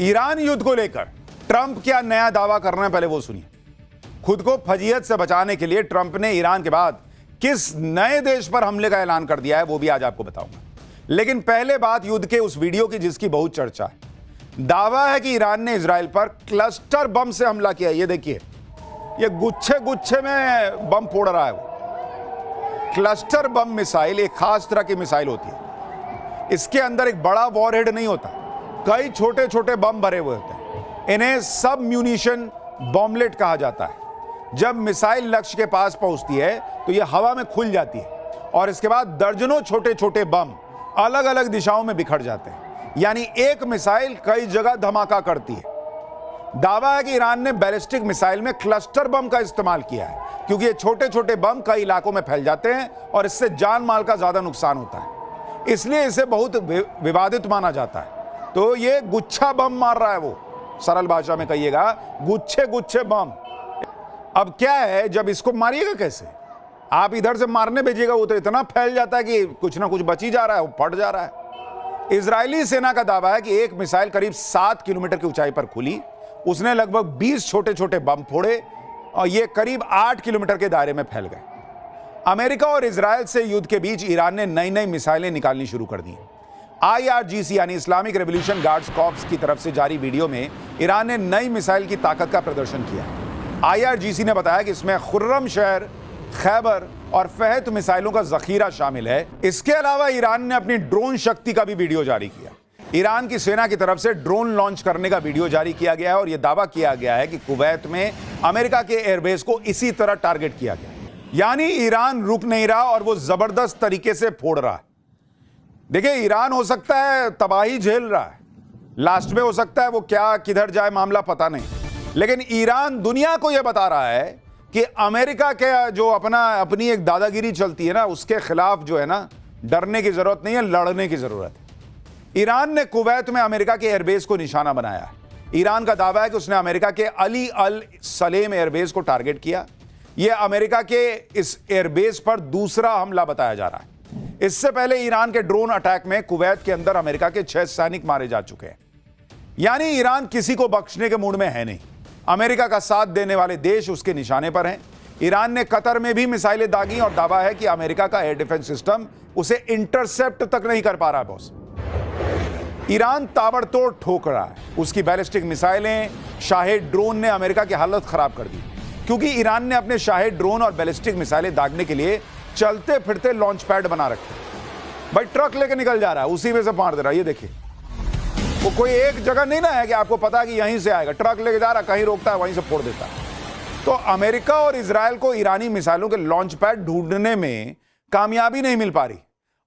Iran युद्ध को लेकर ट्रंप क्या नया दावा कर रहे हैं, पहले वो सुनिए। खुद को फजीयत से बचाने के लिए ट्रंप ने ईरान के बाद किस नए देश पर हमले का ऐलान कर दिया है, वो भी आज आपको बताऊंगा। लेकिन पहले बात युद्ध के उस वीडियो की जिसकी बहुत चर्चा है। दावा है कि ईरान ने इजराइल पर क्लस्टर बम से हमला किया। ये देखिए, ये गुच्छे गुच्छे में बम फोड़ रहा है वो। क्लस्टर बम मिसाइल एक खास तरह की मिसाइल होती है। इसके अंदर एक बड़ा वॉरहेड नहीं होता, कई छोटे छोटे बम भरे हुए होते हैं। इन्हें सब म्यूनिशन बॉम्बलेट कहा जाता है। जब मिसाइल लक्ष्य के पास पहुंचती है तो यह हवा में खुल जाती है और इसके बाद दर्जनों छोटे छोटे बम अलग अलग दिशाओं में बिखर जाते हैं। यानी एक मिसाइल कई जगह धमाका करती है। दावा है कि ईरान ने बैलिस्टिक मिसाइल में क्लस्टर बम का इस्तेमाल किया है, क्योंकि ये छोटे छोटे बम कई इलाकों में फैल जाते हैं और इससे जान माल का ज्यादा नुकसान होता है। इसलिए इसे बहुत विवादित माना जाता है। तो ये गुच्छा बम मार रहा है वो, सरल भाषा में कहिएगा गुच्छे गुच्छे बम। अब क्या है, जब इसको मारिएगा कैसे? आप इधर से मारने भेजिएगा, वो तो इतना फैल जाता है कि कुछ ना कुछ बच ही जा रहा है, वो फट जा रहा है। इजरायली सेना का दावा है कि एक मिसाइल करीब 7 किलोमीटर की ऊंचाई पर खुली। उसने लगभग 20 छोटे छोटे बम फोड़े और ये करीब 8 किलोमीटर के दायरे में फैल गए। अमेरिका और इजरायल से युद्ध के बीच ईरान ने नई नई मिसाइलें निकालनी शुरू कर दी। IRGC यानी इस्लामिक रेवोल्यूशन गार्ड्स कॉर्प्स की तरफ से जारी वीडियो में ईरान ने नई मिसाइल की ताकत का प्रदर्शन किया। IRGC ने बताया कि इसमें खुर्रम शहर, खैबर और फहद मिसाइलों का जखीरा शामिल है। इसके अलावा ईरान ने अपनी ड्रोन शक्ति का भी वीडियो जारी किया। ईरान की सेना की तरफ से ड्रोन लॉन्च करने का वीडियो जारी किया गया है और यह दावा किया गया है कि कुवैत में अमेरिका के एयरबेस को इसी तरह टारगेट किया गया। यानी ईरान रुक नहीं रहा और वो जबरदस्त तरीके से फोड़ रहा है। देखिए, ईरान हो सकता है तबाही झेल रहा है, लास्ट में हो सकता है वो क्या किधर जाए मामला पता नहीं, लेकिन ईरान दुनिया को यह बता रहा है कि अमेरिका के जो अपनी एक दादागिरी चलती है ना, उसके खिलाफ जो है ना, डरने की जरूरत नहीं है, लड़ने की जरूरत है। ईरान ने कुवैत में अमेरिका के एयरबेस को निशाना बनाया। ईरान का दावा है कि उसने अमेरिका के अली अल सलेम एयरबेस को टारगेट किया। यह अमेरिका के इस एयरबेस पर दूसरा हमला बताया जा रहा है। इससे पहले ईरान के ड्रोन अटैक में कुवैत के अंदर अमेरिका के 6 सैनिक मारे जा चुके हैं। यानी ईरान किसी को बख्शने के मूड में है नहीं। अमेरिका का साथ देने वाले देश उसके निशाने पर हैं। ईरान ने कतर में भी मिसाइलें दागी और दावा है कि अमेरिका का एयर डिफेंस सिस्टम उसे इंटरसेप्ट तक नहीं कर पा रहा है। बॉस, ईरान ताबड़तोड़ ठोक रहा है। उसकी बैलिस्टिक मिसाइलें, शाहेद ड्रोन ने अमेरिका की हालत खराब कर दी, क्योंकि ईरान ने अपने शाहेद ड्रोन और बैलिस्टिक मिसाइलें दागने के लिए चलते फिरते लॉन्च पैड बना रखे। भाई ट्रक लेके निकल जा रहा है, उसी में से मार दे रहा है। ये देखिए, वो कोई एक जगह नहीं ना है कि आपको पता है कि यहीं से आएगा। ट्रक लेके जा रहा है, कहीं रोकता है, वहीं से फोड़ देता है। तो अमेरिका और इजरायल को ईरानी मिसाइलों के लॉन्च पैड ढूंढने में कामयाबी नहीं मिल पा रही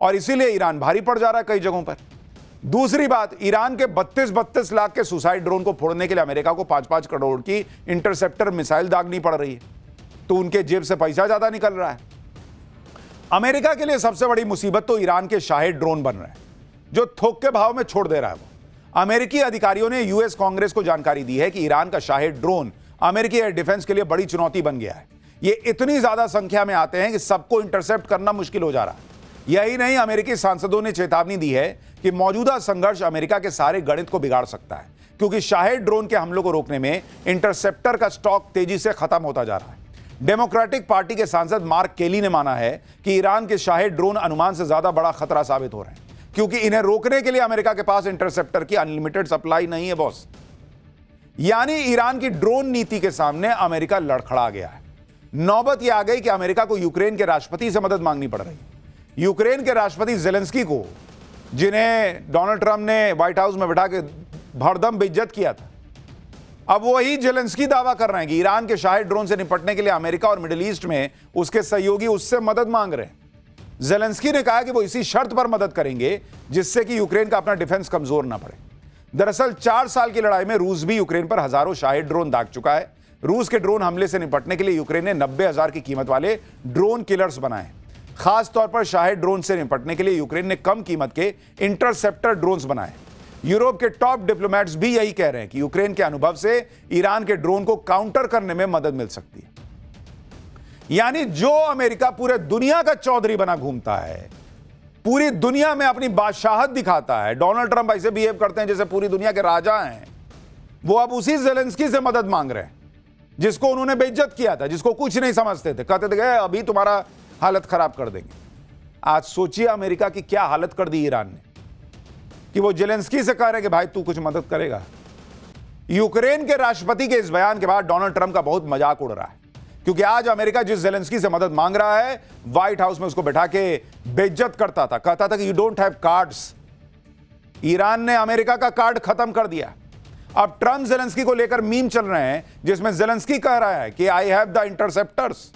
और इसीलिए ईरान भारी पड़ जा रहा है कई जगहों पर। दूसरी बात, ईरान के 32 लाख के सुसाइड ड्रोन को फोड़ने के लिए अमेरिका को 5-5 करोड़ की इंटरसेप्टर मिसाइल दागनी पड़ रही है, तो उनके जेब से पैसा ज्यादा निकल रहा है। अमेरिका के लिए सबसे बड़ी मुसीबत तो ईरान के शाहेद ड्रोन बन रहे हैं, जो थोक के भाव में छोड़ दे रहा है वो। अमेरिकी अधिकारियों ने यूएस कांग्रेस को जानकारी दी है कि ईरान का शाहेद ड्रोन अमेरिकी एयर डिफेंस के लिए बड़ी चुनौती बन गया है। ये इतनी ज्यादा संख्या में आते हैं कि सबको इंटरसेप्ट करना मुश्किल हो जा रहा है। यही नहीं, अमेरिकी सांसदों ने चेतावनी दी है कि मौजूदा संघर्ष अमेरिका के सारे गणित को बिगाड़ सकता है, क्योंकि शाहेद ड्रोन के हमलों को रोकने में इंटरसेप्टर का स्टॉक तेजी से खत्म होता जा रहा है। डेमोक्रेटिक पार्टी के सांसद मार्क केली ने माना है कि ईरान के शाहेद ड्रोन अनुमान से ज्यादा बड़ा खतरा साबित हो रहे हैं, क्योंकि इन्हें रोकने के लिए अमेरिका के पास इंटरसेप्टर की अनलिमिटेड सप्लाई नहीं है। बॉस, यानी ईरान की ड्रोन नीति के सामने अमेरिका लड़खड़ा गया है। नौबत यह आ गई कि अमेरिका को यूक्रेन के राष्ट्रपति से मदद मांगनी पड़ रही है। यूक्रेन के राष्ट्रपति जेलेंस्की को, जिन्हें डोनाल्ड ट्रंप ने व्हाइट हाउस में बैठा के भरदम बेइज्जत किया था, अब वही जेलेंस्की दावा कर रहे हैं कि ईरान के शाहेद ड्रोन से निपटने के लिए अमेरिका और मिडिल ईस्ट में उसके सहयोगी उससे मदद मांग रहे हैं। जेलेंस्की ने कहा कि वो इसी शर्त पर मदद करेंगे जिससे कि यूक्रेन का अपना डिफेंस कमजोर ना पड़े। दरअसल 4 साल की लड़ाई में रूस भी यूक्रेन पर हजारों शाहेद ड्रोन दाग चुका है। रूस के ड्रोन हमले से निपटने के लिए यूक्रेन ने 90,000 की कीमत वाले ड्रोन किलर्स बनाए। खास तौर पर शाहेद ड्रोन से निपटने के लिए यूक्रेन ने कम कीमत के इंटरसेप्टर ड्रोन्स बनाए। यूरोप के टॉप डिप्लोमेट्स भी यही कह रहे हैं कि यूक्रेन के अनुभव से ईरान के ड्रोन को काउंटर करने में मदद मिल सकती है। यानी जो अमेरिका पूरे दुनिया का चौधरी बना घूमता है, पूरी दुनिया में अपनी बादशाहत दिखाता है, डोनाल्ड ट्रंप ऐसे बिहेव करते हैं जैसे पूरी दुनिया के राजा हैं, वो अब उसी जेलेंस्की से मदद मांग रहे हैं जिसको उन्होंने बेइज्जत किया था, जिसको कुछ नहीं समझते थे, कहते थे गए अभी तुम्हारा हालत खराब कर देंगे। आज सोचिए अमेरिका की क्या हालत कर दी ईरान ने कि वो जेलेंस्की से कह रहे कि भाई तू कुछ मदद करेगा। यूक्रेन के राष्ट्रपति के इस बयान के बाद डोनाल्ड ट्रंप का बहुत मजाक उड़ रहा है, क्योंकि आज अमेरिका जिस जेलेंस्की से मदद मांग रहा है, व्हाइट हाउस में उसको बैठा के बेइज्जत करता था, कहता था कि you don't have cards. Iran ने अमेरिका का कार्ड खत्म कर दिया। अब ट्रंप जेलेंस्की को लेकर मीम चल रहे हैं जिसमें जेलेंस्की कह रहा है कि I have the interceptors.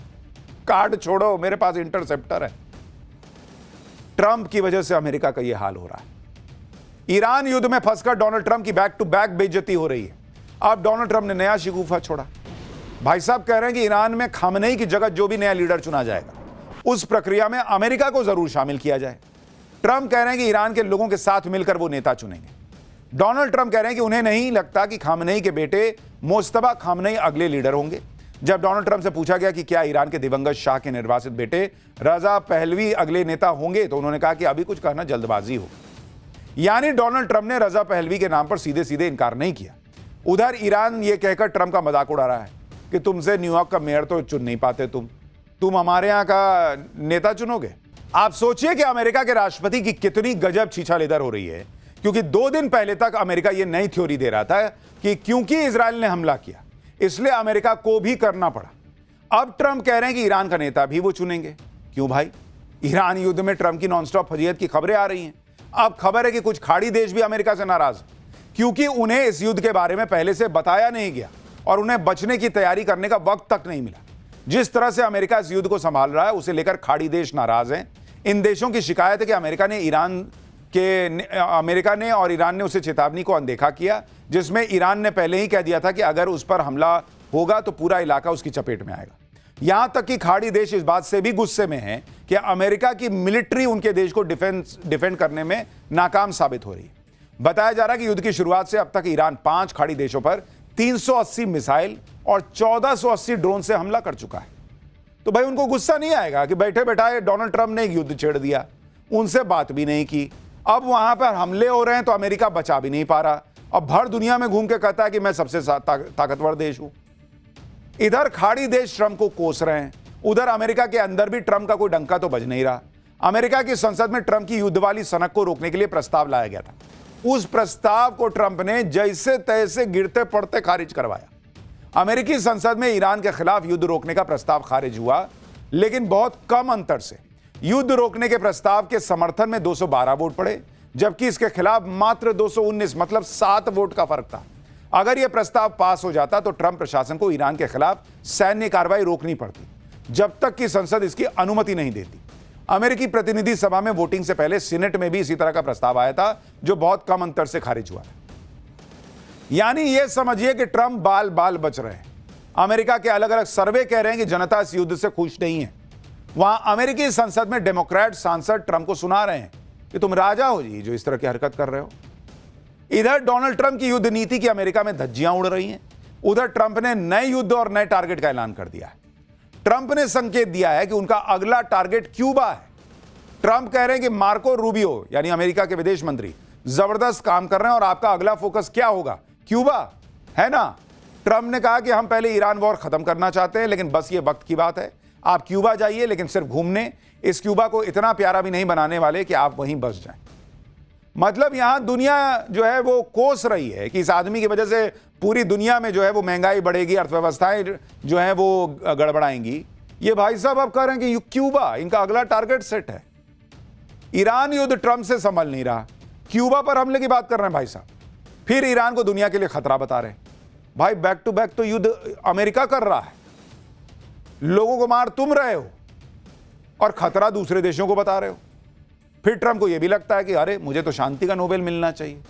Card छोड़ो, मेरे पास इंटरसेप्टर है। ट्रंप की वजह से अमेरिका का यह हाल हो रहा है। ईरान युद्ध में फंसकर डोनाल्ड ट्रंप की बैक टू बैक बेइज्जती हो रही है। अब डोनाल्ड ट्रंप ने नया शिकूफा छोड़ा। भाई साहब कह रहे हैं कि ईरान में खामनेई की जगह जो भी नया लीडर चुना जाएगा, उस प्रक्रिया में अमेरिका को जरूर शामिल किया जाए। ट्रंप कह रहे हैं कि ईरान के लोगों के साथ मिलकर वो नेता चुनेंगे। डोनाल्ड ट्रंप कह रहे हैं कि उन्हें नहीं लगता कि खामनेई के बेटे मोस्तफा खामनेई अगले लीडर होंगे। जब डोनाल्ड ट्रंप से पूछा गया कि क्या ईरान के दिवंगत शाह के निर्वासित बेटे रजा पहलवी अगले नेता होंगे, तो उन्होंने कहा कि अभी कुछ कहना जल्दबाजी हो। यानी डोनाल्ड ट्रंप ने रजा पहलवी के नाम पर सीधे सीधे इनकार नहीं किया। उधर ईरान यह कहकर ट्रंप का मजाक उड़ा रहा है कि तुमसे न्यूयॉर्क का मेयर तो चुन नहीं पाते, तुम हमारे यहां का नेता चुनोगे। आप सोचिए कि अमेरिका के राष्ट्रपति की कितनी गजब छीछा इधर हो रही है, क्योंकि 2 दिन पहले तक अमेरिका यह नई थ्योरी दे रहा था कि क्योंकि इजराइल ने हमला किया इसलिए अमेरिका को भी करना पड़ा। अब ट्रंप कह रहे हैं कि ईरान का नेता भी वो चुनेंगे। क्यों भाई? ईरान युद्ध में ट्रंप की नॉनस्टॉप फजीहत की खबरें आ रही हैं। अब खबर है कि कुछ खाड़ी देश भी अमेरिका से नाराज हैं, क्योंकि उन्हें इस युद्ध के बारे में पहले से बताया नहीं गया और उन्हें बचने की तैयारी करने का वक्त तक नहीं मिला। जिस तरह से अमेरिका इस युद्ध को संभाल रहा है, उसे लेकर खाड़ी देश नाराज हैं। इन देशों की शिकायत है कि अमेरिका ने और ईरान ने उसे चेतावनी को अनदेखा किया, जिसमें ईरान ने पहले ही कह दिया था कि अगर उस पर हमला होगा तो पूरा इलाका उसकी चपेट में आएगा। यहां तक कि खाड़ी देश इस बात से भी गुस्से में हैं कि अमेरिका की मिलिट्री उनके देश को डिफेंड करने में नाकाम साबित हो रही है। बताया जा रहा है कि युद्ध की शुरुआत से अब तक ईरान 5 खाड़ी देशों पर 380 मिसाइल और 1480 ड्रोन से हमला कर चुका है। तो भाई उनको गुस्सा नहीं आएगा कि बैठे बैठाए डोनाल्ड ट्रंप ने एक युद्ध छेड़ दिया, उनसे बात भी नहीं की, अब वहां पर हमले हो रहे हैं तो अमेरिका बचा भी नहीं पा रहा। अब भर दुनिया में घूम के कहता है कि मैं सबसे ताकतवर देश हूं। इधर खाड़ी देश ट्रंप को कोस रहे हैं, उधर अमेरिका के अंदर भी ट्रंप का कोई डंका तो बज नहीं रहा। अमेरिका की संसद में ट्रंप की युद्ध वाली सनक को रोकने के लिए प्रस्ताव लाया गया था। उस प्रस्ताव को ट्रंप ने जैसे तैसे गिरते पड़ते खारिज करवाया। अमेरिकी संसद में ईरान के खिलाफ युद्ध रोकने का प्रस्ताव खारिज हुआ, लेकिन बहुत कम अंतर से। युद्ध रोकने के प्रस्ताव के समर्थन में 212 वोट पड़े, जबकि इसके खिलाफ मात्र 219, मतलब 7 वोट का फर्क था। अगर यह प्रस्ताव पास हो जाता तो ट्रंप प्रशासन को ईरान के खिलाफ सैन्य कार्रवाई रोकनी पड़ती, जब तक कि संसद इसकी अनुमति नहीं देती। अमेरिकी प्रतिनिधि सभा में वोटिंग से पहले सीनेट में भी इसी तरह का प्रस्ताव आया था, जो बहुत कम अंतर से खारिज हुआ। यानी यह समझिए कि ट्रंप बाल बाल बच रहे हैं। अमेरिका के अलग अलग सर्वे कह रहे हैं कि जनता इस युद्ध से खुश नहीं है। वहां अमेरिकी संसद में डेमोक्रेट सांसद ट्रंप को सुना रहे हैं कि तुम राजा हो जी जो इस तरह की हरकत कर रहे हो। इधर डोनाल्ड ट्रंप की युद्ध नीति की अमेरिका में धज्जियां उड़ रही हैं। उधर ट्रंप ने नए युद्ध और नए टारगेट का ऐलान कर दिया है। ट्रंप ने संकेत दिया है कि उनका अगला टारगेट क्यूबा है। ट्रंप कह रहे हैं कि मार्को रूबियो यानी अमेरिका के विदेश मंत्री जबरदस्त काम कर रहे हैं और आपका अगला फोकस क्या होगा? क्यूबा है ना। ट्रंप ने कहा कि हम पहले ईरान वॉर खत्म करना चाहते हैं, लेकिन बस ये वक्त की बात है। आप क्यूबा जाइए, लेकिन सिर्फ घूमने। इस क्यूबा को इतना प्यारा भी नहीं बनाने वाले कि आप वहीं बस जाएं। मतलब यहां दुनिया जो है वो कोस रही है कि इस आदमी की वजह से पूरी दुनिया में जो है वो महंगाई बढ़ेगी, अर्थव्यवस्थाएं जो है वो गड़बड़ाएंगी। ये भाई साहब अब कह रहे हैं कि क्यूबा इनका अगला टारगेट सेट है। ईरान युद्ध ट्रंप से संभल नहीं रहा, क्यूबा पर हमले की बात कर रहे हैं भाई साहब। फिर ईरान को दुनिया के लिए खतरा बता रहे हैं। भाई बैक टू बैक तो युद्ध अमेरिका कर रहा है, लोगों को मार तुम रहे हो और खतरा दूसरे देशों को बता रहे हो। फिर ट्रंप को यह भी लगता है कि अरे मुझे तो शांति का नोबेल मिलना चाहिए।